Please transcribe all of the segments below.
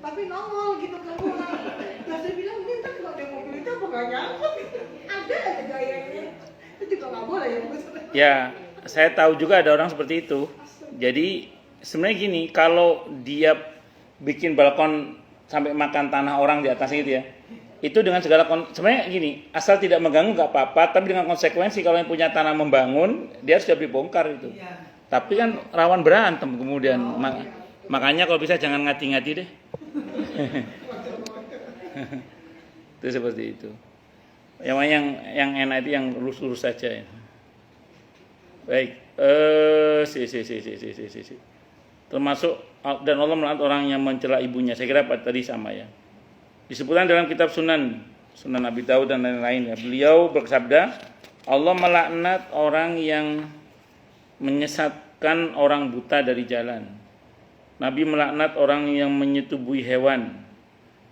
tapi nongol gitu keluar. Terus saya bilang, ini ntar kalau ada mobil itu apa nggak nyangkut? Ada aja gayanya. Itu juga nggak boleh ya, Bu. Ya, saya tahu juga ada orang seperti itu. Jadi sebenarnya gini, kalau dia bikin balkon sampai makan tanah orang di atasnya gitu ya, itu dengan segala sebenarnya gini, asal tidak mengganggu nggak apa-apa, tapi dengan konsekuensi kalau yang punya tanah membangun, dia harus siap dibongkar itu. Tapi kan rawan berantem kemudian. Makanya kalau bisa jangan ngati-ngati deh. Itu seperti itu. Yang enak itu yang lurus-lurus saja ya. Baik. Termasuk dan Allah melaknat orang yang mencela ibunya. Saya kira tadi sama ya. Disebutkan dalam kitab Sunan Abi Daud dan lain-lain ya. Beliau bersabda, Allah melaknat orang yang menyesatkan orang buta dari jalan. Nabi melaknat orang yang menyetubuhi hewan.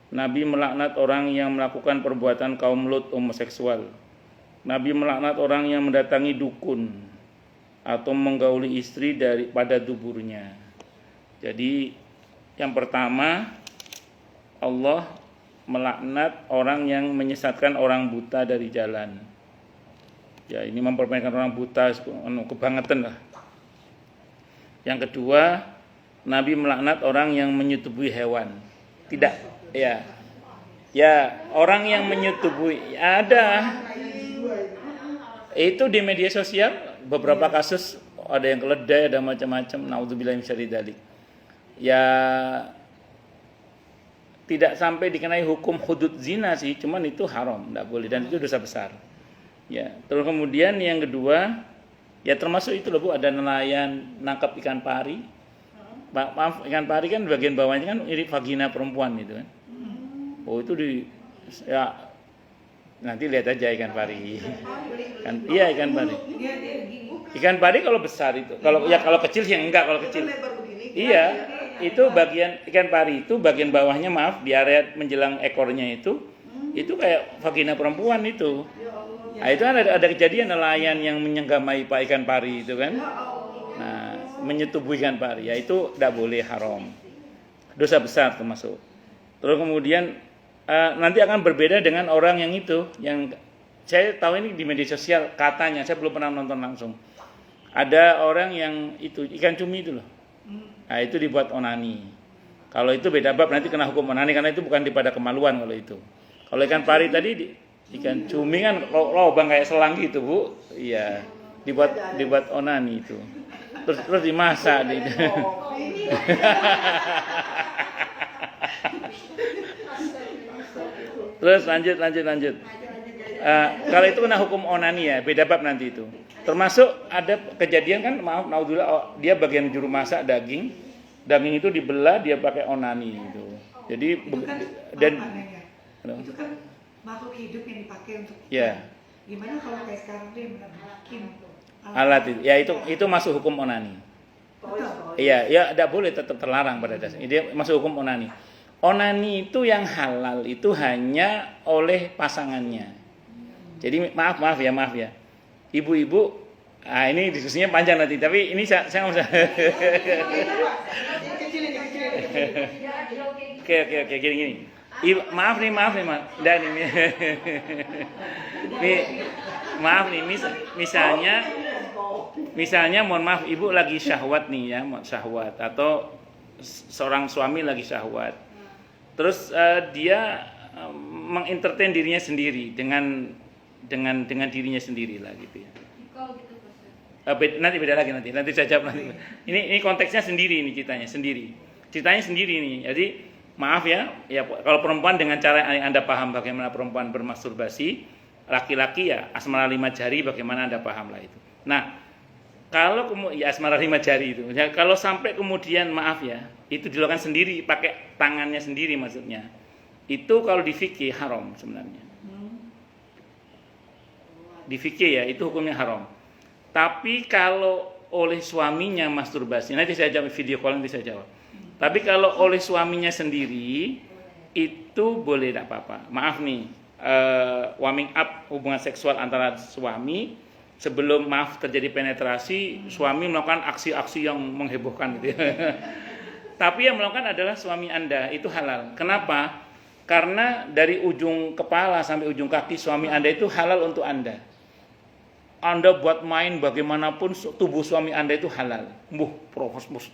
Nabi melaknat orang yang melakukan perbuatan kaum Lut homoseksual. Nabi melaknat orang yang mendatangi dukun atau menggauli istri daripada duburnya. Jadi yang pertama, Allah melaknat orang yang menyesatkan orang buta dari jalan. Ya, ini mempermainkan orang buta kebangetan lah. Yang kedua, Nabi melaknat orang yang menyetubuhi hewan. Tidak, ya. Ya, orang yang menyetubuhi ada. Itu di media sosial beberapa kasus ada yang keledai, ada macam-macam. Naudzubillah min syarri dzalik. Ya, tidak sampai dikenai hukum hudud zina sih, cuman itu haram, tidak boleh dan itu dosa besar. Ya, terus kemudian yang kedua, ya termasuk itu loh Bu, ada nelayan nangkap ikan pari. Maaf, ikan pari kan bagian bawahnya kan mirip vagina perempuan gitu kan. Oh itu ya nanti lihat aja ikan pari. Kan iya ikan pari. Ikan pari kalau besar itu, kalau kecil sih enggak, kalau kecil. Iya, itu bagian ikan pari itu bagian bawahnya di area menjelang ekornya itu kayak vagina perempuan itu. Nah, itu kan ada kejadian nelayan yang menyenggamai ikan pari itu kan. Nah, menyetubuhi ikan pari, ya itu tidak boleh, haram. Dosa besar termasuk. Terus kemudian nanti akan berbeda dengan orang yang itu, yang saya tahu ini di media sosial katanya, saya belum pernah nonton langsung. Ada orang yang itu ikan cumi itu loh. Nah, itu dibuat onani. Kalau itu beda bab, nanti kena hukum onani karena itu bukan daripada kemaluan kalau itu. Kalau ikan pari tadi ikan cumi kan lobang kayak selang gitu, Bu. Iya. Dibuat onani itu. Terus dimasak gitu. Terus lanjut. Kalau itu kena hukum onani ya, beda bab nanti itu. Termasuk ada kejadian kan, naudzubillah, dia bagian juru masak daging itu dibelah, dia pakai onani itu. Jadi dan itu kan makhluk hidup yang dipakai untuk ya. Gimana kalau kayak sekarang dia bikin alat itu? Ya itu masuk hukum onani. Iya, ya tidak boleh, tetap terlarang pada dasarnya. Dia masuk hukum onani. Onani itu yang halal itu hanya oleh pasangannya. Jadi maaf ya. Ibu-ibu, ini diskusinya panjang nanti, tapi ini saya nggak usah. Oke, gini. Maaf nih, dan ini. Maaf nih, misalnya mohon maaf, ibu lagi syahwat nih ya, syahwat, atau seorang suami lagi syahwat. Terus dia mengentertain dirinya sendiri dengan dirinya sendiri lah gitu ya. Nanti beda lagi nanti saya jawab nanti. Ini konteksnya sendiri ini ceritanya sendiri nih. Jadi maaf ya kalau perempuan dengan cara yang Anda paham bagaimana perempuan bermasturbasi, laki-laki ya asmara 5 jari bagaimana Anda paham lah itu. Nah, kalau ya asmara 5 jari itu. Ya, kalau sampai kemudian maaf ya, itu dilakukan sendiri pakai tangannya sendiri maksudnya. Itu kalau di fikih haram sebenarnya. Di fikih ya itu hukumnya haram. Tapi kalau oleh suaminya masturbasi, nanti saya jawab video call nanti saya jawab. Tapi kalau oleh suaminya sendiri itu boleh, tidak apa-apa. Maaf nih, warming up hubungan seksual antara suami sebelum terjadi penetrasi, suami melakukan aksi-aksi yang menghebohkan gitu ya. Tapi yang melakukan adalah suami Anda, itu halal. Kenapa? Karena dari ujung kepala sampai ujung kaki suami Anda itu halal untuk Anda. Anda buat main bagaimanapun tubuh suami Anda itu halal.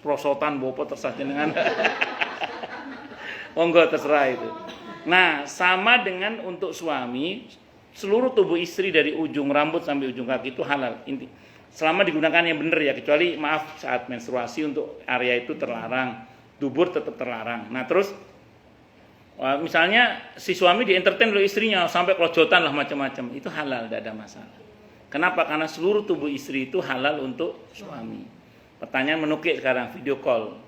Prosotan bopo terserah dengan monggo terserah itu. Nah, sama dengan untuk suami, seluruh tubuh istri dari ujung rambut sampai ujung kaki itu halal. Inti, selama digunakan yang benar ya, kecuali maaf saat menstruasi untuk area itu terlarang, dubur tetap terlarang. Nah, terus misalnya si suami di-entertain oleh istrinya sampai kelojotan lah macam-macam, itu halal, tidak ada masalah. Kenapa? Karena seluruh tubuh istri itu halal untuk suami. Pertanyaan menukik sekarang, video call.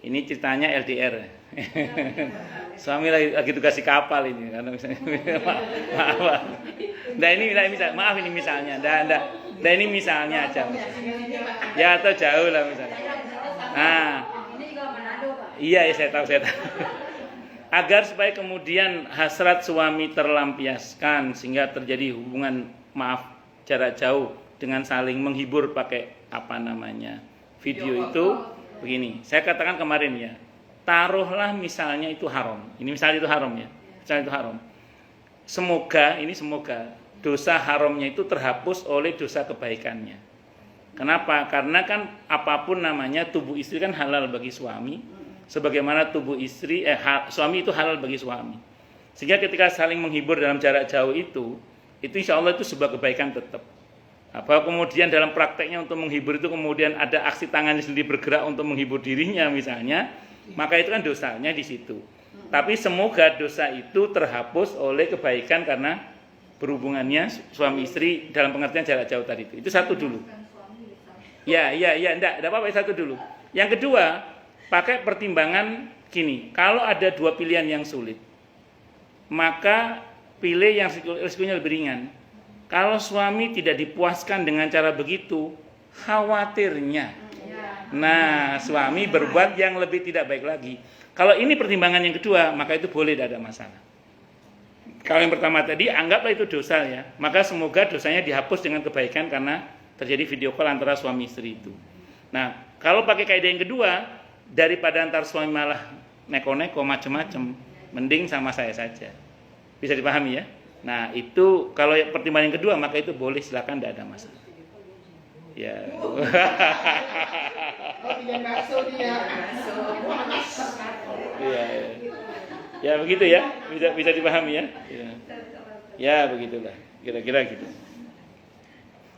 Ini ceritanya LDR. Suami lagi tugas di kapal ini karena misalnya maaf. Nah ini misal, maaf ini misalnya. Nah ini misalnya aja. Ya atau jauh lah misalnya. Nah. Iya, saya tahu. Agar supaya kemudian hasrat suami terlampiaskan sehingga terjadi hubungan jarak jauh dengan saling menghibur pakai video itu begini. Saya katakan kemarin ya, taruhlah misalnya itu haram. Ini misalnya itu haram ya. Misalnya itu haram. Semoga dosa haramnya itu terhapus oleh dosa kebaikannya. Kenapa? Karena kan apapun namanya tubuh istri kan halal bagi suami, sebagaimana tubuh istri suami itu halal bagi suami. Sehingga ketika saling menghibur dalam jarak jauh itu insya Allah itu sebuah kebaikan tetap. Apa kemudian dalam prakteknya untuk menghibur itu kemudian ada aksi tangannya sendiri bergerak untuk menghibur dirinya misalnya, maka itu kan dosanya di situ. Tapi semoga dosa itu terhapus oleh kebaikan karena berhubungannya suami istri dalam pengertian jarak jauh tadi itu. Itu satu dulu. Ya, enggak apa-apa, satu dulu. Yang kedua, pakai pertimbangan gini, kalau ada dua pilihan yang sulit, maka pilih yang risikonya lebih ringan. Kalau suami tidak dipuaskan dengan cara begitu, khawatirnya, nah suami berbuat yang lebih tidak baik lagi. Kalau ini pertimbangan yang kedua, maka itu boleh, tidak ada masalah. Kalau yang pertama tadi, anggaplah itu dosa ya, maka semoga dosanya dihapus dengan kebaikan karena terjadi video call antara suami istri itu. Nah, kalau pakai kaidah yang kedua, daripada antar suami malah neko-neko macam-macam, mending sama saya saja. Bisa dipahami ya? Nah, itu kalau pertimbangan yang kedua, maka itu boleh, silakan, tidak ada masalah. Ya. Iya. Ya begitu ya, bisa dipahami ya. Ya begitulah, kira-kira gitu.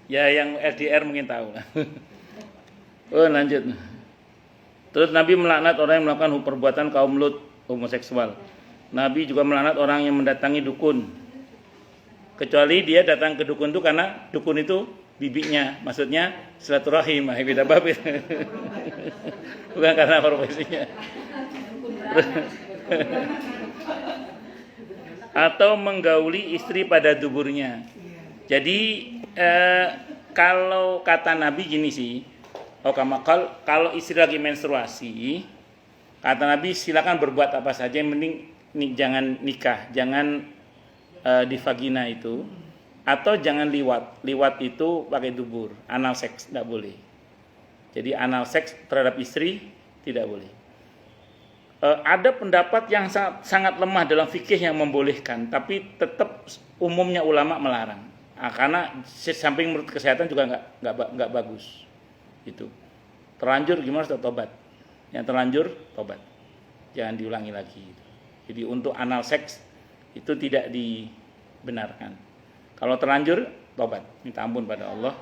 Ya yang LDR mungkin tahu lah. Oh lanjut. Terus Nabi melaknat orang yang melakukan perbuatan kaum Lut, homoseksual. Nabi juga melaknat orang yang mendatangi dukun. Kecuali dia datang ke dukun itu karena dukun itu bibinya, maksudnya silaturahim, beda bab. Bukan karena profesinya. Atau menggauli istri pada duburnya. Jadi kalau kata Nabi gini sih, kalau istri lagi menstruasi, kata Nabi silakan berbuat apa saja, yang penting jangan nikah, jangan di vagina itu, atau jangan liwat. Liwat itu pakai dubur, anal seks tidak boleh. Jadi anal seks terhadap istri tidak boleh. Ada pendapat yang sangat lemah dalam fikih yang membolehkan, tapi tetap umumnya ulama melarang. Karena samping menurut kesehatan juga nggak bagus. Itu terlanjur gimana harus tobat. Yang terlanjur tobat, jangan diulangi lagi. Jadi untuk anal seks itu tidak dibenarkan. Kalau terlanjur tobat, minta ampun pada Allah.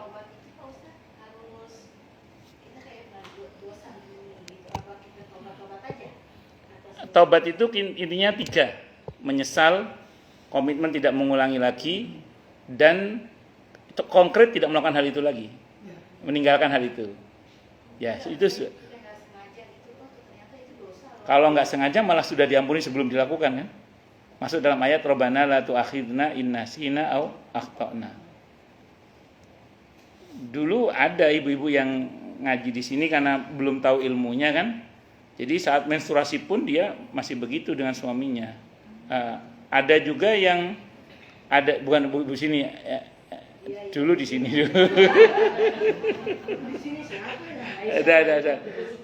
Taubat itu intinya 3, menyesal, komitmen tidak mengulangi lagi, dan konkret tidak melakukan hal itu lagi, meninggalkan hal itu. Ya itu. Kalau nggak sengaja malah sudah diampuni sebelum dilakukan kan? Masuk dalam ayat Rabbana la tu'akhidna in nasina au akhtana. Dulu ada ibu-ibu yang ngaji di sini karena belum tahu ilmunya kan. Jadi saat menstruasi pun dia masih begitu dengan suaminya. Ada juga yang bukan ibu sini, Dulu di sini dulu. Di sini siapa ya? Ada.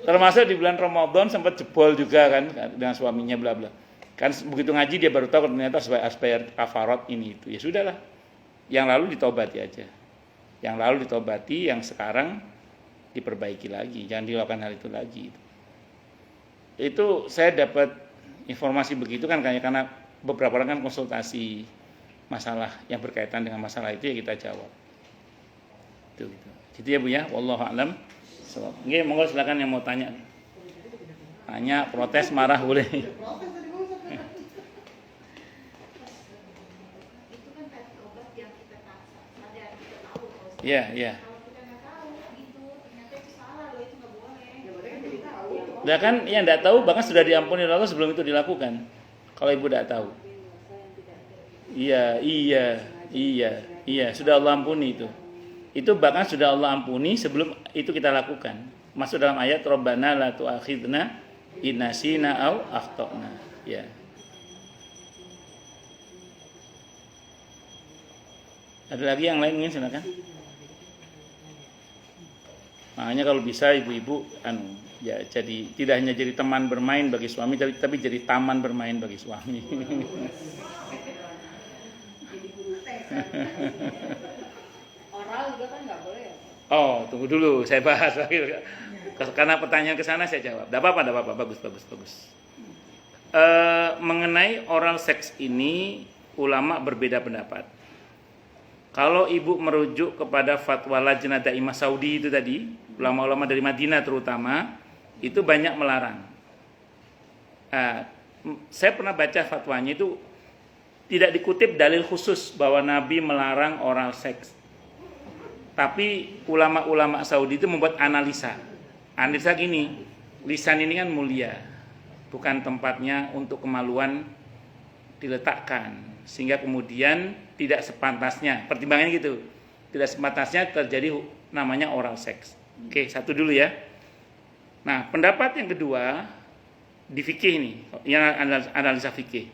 Termasuk di bulan Ramadan sempat jebol juga kan dengan suaminya bla bla. Kan begitu ngaji dia baru tahu ternyata harus bayar kafarat ini itu. Ya sudahlah. Yang lalu ditobati aja. Yang lalu ditobati, yang sekarang diperbaiki lagi. Jangan dilakukan hal itu lagi. Itu saya dapat informasi begitu kan karena beberapa orang kan konsultasi masalah yang berkaitan dengan masalah itu ya kita jawab. Itu gitu. Gitu ya Bu ya. Wallahu a'lam. Nggih, monggo silakan yang mau tanya. Tanya, protes, marah boleh. Protes tadi Bang Ustaz. Itu kan tadi obat yang kita sadar, kita tahu kalau Iya. kalau kita nggak tahu gitu, ternyata itu salah loh, itu nggak boleh. Ya mereka jadi tahu. Nah kan yang enggak tahu bahkan sudah diampuni Allah sebelum itu dilakukan. Kalau Ibu enggak tahu. Iya, sudah Allah ampuni itu. Itu bahkan sudah Allah ampuni sebelum itu kita lakukan. Masuk dalam ayat Rabbana la tu'akhidna in nasina aw akhtana. Ya. Ada lagi yang lain mungkin silakan. Makanya kalau bisa ibu-ibu ya jadi tidak hanya jadi teman bermain bagi suami tapi jadi taman bermain bagi suami. Oral juga kan nggak boleh ya? Oh, tunggu dulu, saya bahas lagi. Karena pertanyaan ke sana saya jawab. Tidak apa-apa, bagus. Mengenai oral seks ini, ulama berbeda pendapat. Kalau ibu merujuk kepada fatwa Lajnah Daimah Saudi itu tadi, ulama-ulama dari Madinah terutama, itu banyak melarang. Saya pernah baca fatwanya itu tidak dikutip dalil khusus bahwa Nabi melarang oral seks. Tapi ulama-ulama Saudi itu membuat analisa. Analisa gini, lisan ini kan mulia, bukan tempatnya untuk kemaluan diletakkan, sehingga kemudian tidak sepantasnya, pertimbangannya gitu, tidak sepantasnya terjadi namanya oral seks. Oke, satu dulu ya. Nah, pendapat yang kedua di fikih nih, yang analisa fikih.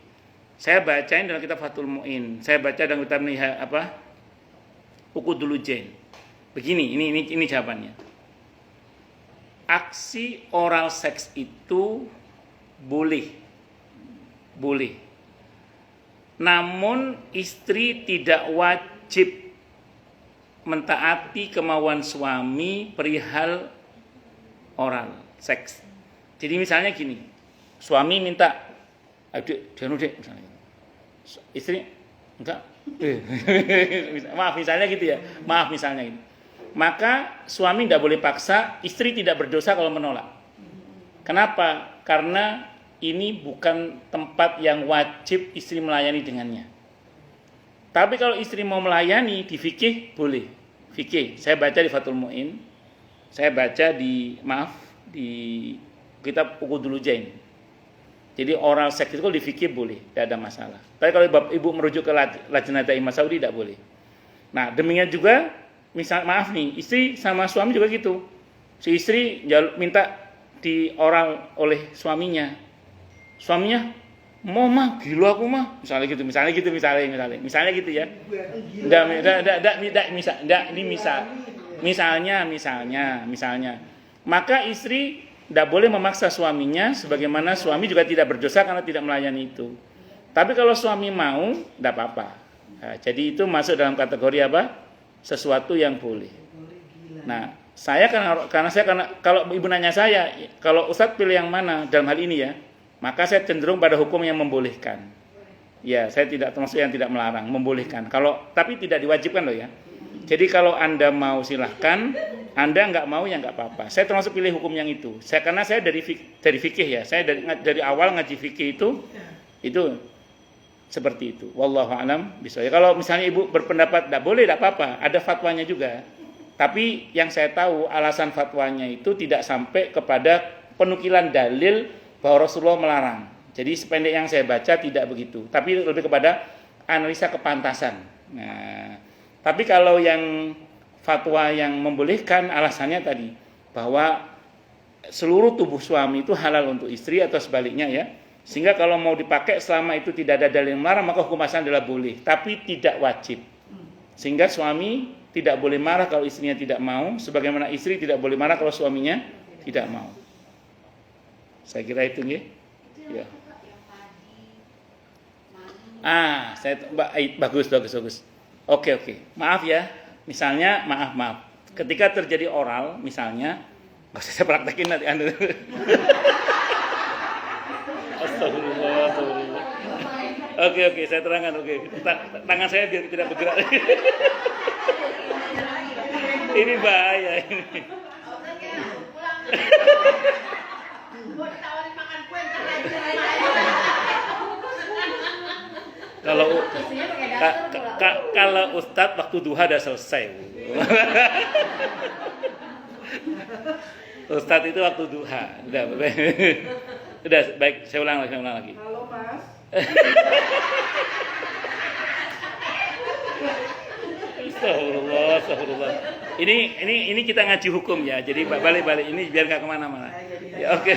Saya bacain dalam kitab Fathul Mu'in, saya baca dalam kitab Uqudul Ujain. Begini, ini jawabannya. Aksi oral seks itu boleh. Namun istri tidak wajib mentaati kemauan suami perihal oral seks. Jadi misalnya gini, suami minta, dek, misalnya. Istri enggak. Maaf misalnya gitu ya. Maka suami tidak boleh paksa, istri tidak berdosa kalau menolak. Kenapa? Karena ini bukan tempat yang wajib istri melayani dengannya. Tapi kalau istri mau melayani di fikih boleh. Fikih, saya baca di Fathul Mu'in, saya baca di kitab Uqudul Ujain. Jadi oral seks itu kalau di fikih boleh, tidak ada masalah. Tapi kalau ibu merujuk ke Lajnah Daimah Saudi tidak boleh. Nah, demikian juga maaf nih, istri sama suami juga gitu. Si istri minta di oral oleh suaminya. Suaminya, mau mah, gila aku mah. Misalnya gitu ya. Misalnya. Maka istri tidak boleh memaksa suaminya, sebagaimana suami juga tidak berdosa karena tidak melayani itu. Tapi kalau suami mau, tidak apa-apa. Nah, jadi itu masuk dalam kategori apa? Sesuatu yang boleh. Nah, karena kalau ibu nanya saya, kalau Ustadz pilih yang mana dalam hal ini ya, maka saya cenderung pada hukum yang membolehkan. Ya, saya tidak termasuk yang tidak melarang, membolehkan. Tapi tidak diwajibkan loh ya. Jadi kalau Anda mau silahkan, Anda nggak mau ya nggak apa-apa. Saya termasuk pilih hukum yang itu. Karena saya dari fikih ya. Saya dari awal ngaji fikih itu seperti itu. Wallahu a'lam bishawab. Kalau misalnya ibu berpendapat tidak boleh, tidak apa-apa. Ada fatwanya juga. Tapi yang saya tahu alasan fatwanya itu tidak sampai kepada penukilan dalil bahwa Rasulullah melarang. Jadi sependek yang saya baca tidak begitu. Tapi lebih kepada analisa kepantasan. Nah, tapi kalau yang fatwa yang membolehkan alasannya tadi bahwa seluruh tubuh suami itu halal untuk istri atau sebaliknya ya. Sehingga kalau mau dipakai selama itu tidak ada dalil yang melarang maka hukum asalnya adalah boleh, tapi tidak wajib. Sehingga suami tidak boleh marah kalau istrinya tidak mau, sebagaimana istri tidak boleh marah kalau suaminya tidak mau. Saya kira itu nggih. Itu Ya. yang apa, Pak? Yang padi, madu. Bagus. Oke. Maaf ya. Misalnya, maaf. Ketika terjadi oral, misalnya, nggak usah saya praktekin nanti Anda. Astagfirullah. Oke, saya terangkan. Oke. Tangan saya biar tidak bergerak. Ini bahaya ini. Pulang. Mau ditawarin makan kue, ntar lagi. Kalau Ustadz waktu duha udah selesai. Ustadz itu waktu duha. Udah baik, saya ulang lagi. Halo Mas. Astagfirullah. Ini kita ngaji hukum ya. Jadi balik ini biar nggak kemana-mana. Ya, oke.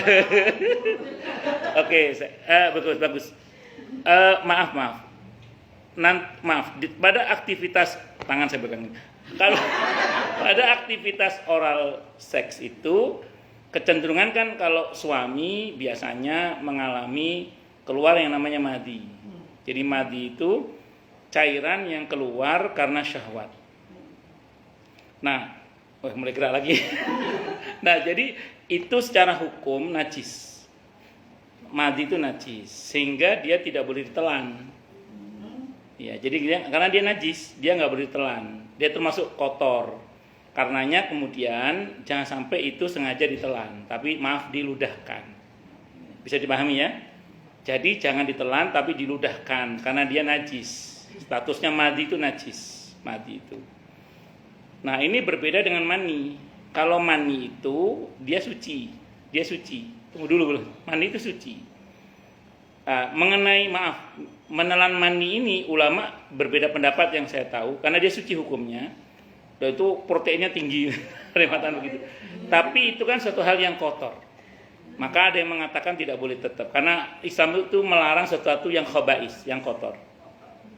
Oke, bagus. Maaf. Pada aktivitas tangan saya pegang. Kalau pada aktivitas oral seks itu kecenderungan kan kalau suami biasanya mengalami keluar yang namanya madi. Jadi madi itu cairan yang keluar karena syahwat. Nah, mulai gerak lagi. Nah, jadi itu secara hukum najis. Madi itu najis, sehingga dia tidak boleh ditelan. Ya, jadi karena dia najis, dia nggak boleh ditelan. Dia termasuk kotor. Karenanya kemudian jangan sampai itu sengaja ditelan, tapi maaf diludahkan. Bisa dipahami ya? Jadi jangan ditelan tapi diludahkan karena dia najis. Statusnya madi itu najis, madi itu. Nah, ini berbeda dengan mani. Kalau mani itu dia suci. Tunggu dulu. Mani itu suci. Mengenai menelan mani ini ulama berbeda pendapat yang saya tahu karena dia suci hukumnya. Dan itu proteinnya tinggi, rematan begitu. Tapi itu kan suatu hal yang kotor. Maka ada yang mengatakan tidak boleh tetap karena Islam itu melarang sesuatu yang khaba'is, yang kotor.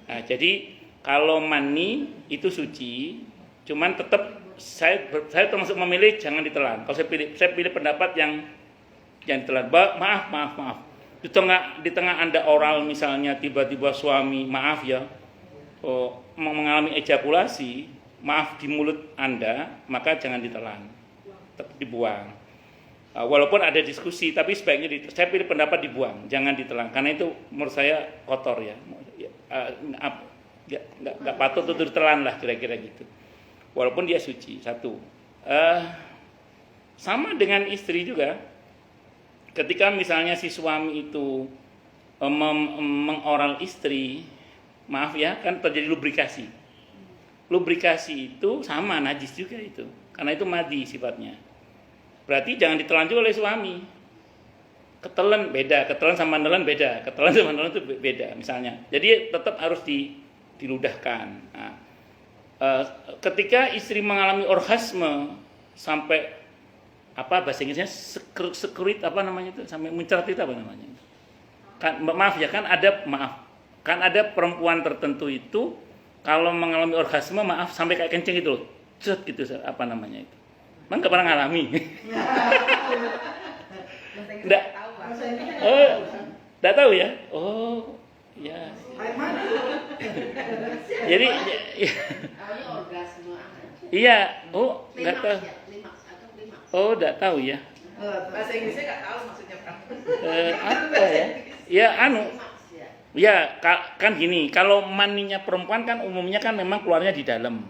Nah, jadi kalau mani itu suci, cuman tetap saya termasuk memilih jangan ditelan. Kalau saya pilih pendapat yang ditelan. Maaf. Di tengah Anda oral misalnya tiba-tiba suami mengalami ejakulasi, maaf di mulut Anda, maka jangan ditelan. Tetap dibuang. Walaupun ada diskusi, tapi sebaiknya saya pilih pendapat dibuang, jangan ditelan karena itu menurut saya kotor ya. Nggak patut untuk ditelan lah kira-kira gitu. Walaupun dia suci, satu. Sama dengan istri juga. Ketika misalnya si suami itu mengoral istri, maaf ya, kan terjadi lubrikasi. Lubrikasi itu sama najis juga itu, karena itu madi sifatnya. Berarti jangan ditelan juga oleh suami. Ketelan beda, ketelan sama nelan beda, ketelan sama nelan itu beda misalnya. Jadi tetap harus diludahkan. Nah, ketika istri mengalami orgasme sampai bahasa Inggrisnya sekurit namanya itu sampai muncrat itu apa namanya? Kan ada perempuan tertentu itu kalau mengalami orgasme sampai kayak kencing itu loh. Cet gitu apa namanya itu. Emang enggak pernah ngalami. Enggak tahu ya? Oh, ya. Jadi Awalnya orgasme. iya, enggak tahu. Oh, enggak tahu ya. Bahasa Inggrisnya nggak tahu maksudnya Pak. Apa ya? Ya Ya, kan gini, kalau maninya perempuan kan umumnya kan memang keluarnya di dalam.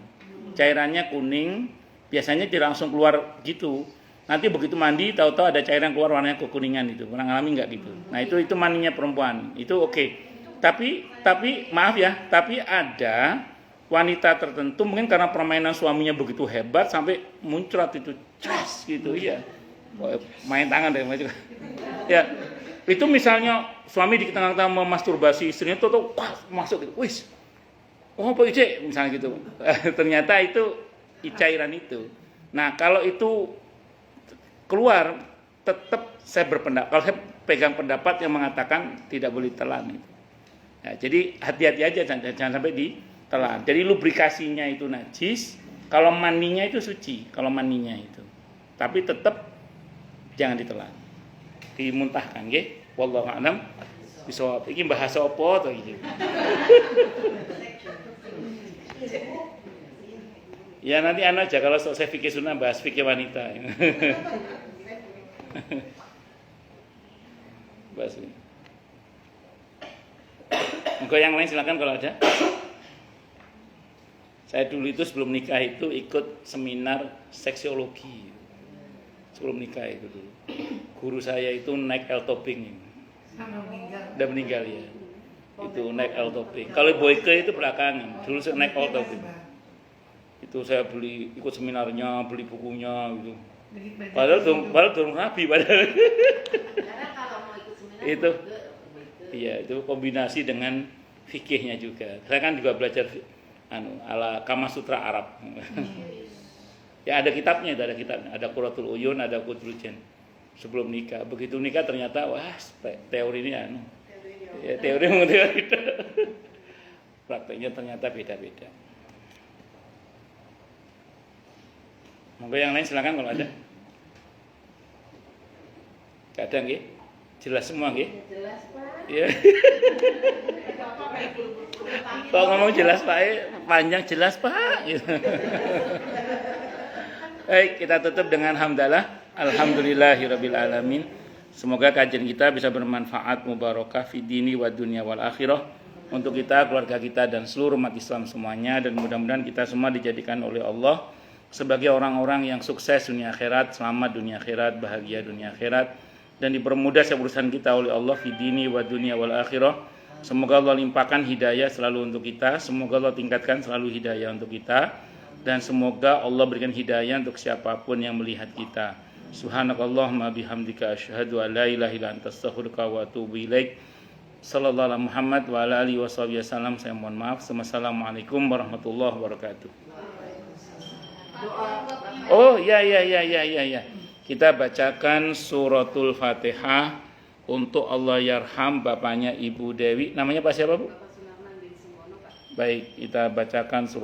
Cairannya kuning, biasanya tidak langsung keluar gitu. Nanti begitu mandi tahu-tahu ada cairan keluar warnanya kekuningan itu. Pernah ngalami enggak gitu? Nah, itu maninya perempuan. Itu oke. Tapi maaf ya, tapi ada wanita tertentu mungkin karena permainan suaminya begitu hebat sampai muncrat itu cas gitu ya. Main tangan deh macam. Ya. Itu misalnya suami di tengah-tengah memasturbasi istrinya tuh masuk gitu. Wis. Oh, Pak Ice misalnya gitu. Ternyata itu cairan itu. Nah, kalau itu keluar tetap saya berpendapat, kalau saya pegang pendapat yang mengatakan tidak boleh telan itu. Ya, jadi hati-hati aja jangan sampai telan. Jadi lubrikasinya itu najis, kalau maninya itu suci, kalau maninya itu. Tapi tetap jangan ditelan. Dimuntahkan nggih. Wallahu a'lam bishawab. Iki bahasa apa to iki? Ya nanti aja kalau selesai fikih sunnah bahas fikih wanita. Bahas ini. Monggo yang lain silakan kalau ada. Saya dulu itu sebelum nikah itu ikut seminar seksiologi. Sebelum nikah itu dulu. Guru saya itu naik L toping. Udah meninggal ya. Itu naik L toping. Kalau Boyke itu belakangan. Dulu saya naik L toping. Itu saya ikut seminarnya, beli bukunya gitu. Padahal turun rabi padahal. Karena kalau mau ikut seminar Itu iya, itu kombinasi dengan fikihnya juga. Saya kan juga belajar ala Kama Sutra Arab. Ya ada kitabnya, ada Qurratul Uyun, ada Qudrul Jan. Sebelum nikah, begitu nikah ternyata wah teori ini ya teori. Prakteknya ternyata beda-beda. Monggo yang lain silakan kalau ada. Gak ada nggih? Jelas semua nggih? jelas Pak. Iya. Kalau ngomong jelas Pak, panjang jelas Pak. Gitu. Baik, kita tutup dengan hamdalah. Alhamdulillahirabbil alamin. Semoga kajian kita bisa bermanfaat, mubarakah fid dini wad dunya wal akhirah untuk kita, keluarga kita dan seluruh umat Islam semuanya, dan mudah-mudahan kita semua dijadikan oleh Allah sebagai orang-orang yang sukses dunia akhirat, selamat dunia akhirat, bahagia dunia akhirat, dan dipermudah urusan kita oleh Allah fid dini wad dunya wal akhirah. Semoga Allah limpahkan hidayah selalu untuk kita, semoga Allah tingkatkan selalu hidayah untuk kita, dan semoga Allah berikan hidayah untuk siapapun yang melihat kita. Subhanakallahumma bihamdika asyhadu an la ilaha illa anta astaghfiruka wa atubu ilaik. Sallallahu alaihi Muhammad wa ala alihi wasallam. Saya mohon maaf. Assalamualaikum warahmatullahi wabarakatuh. Oh ya. Kita bacakan suratul Fatihah untuk Allah yarham bapaknya Ibu Dewi. Namanya Pak siapa Bu? Baik, kita bacakan surat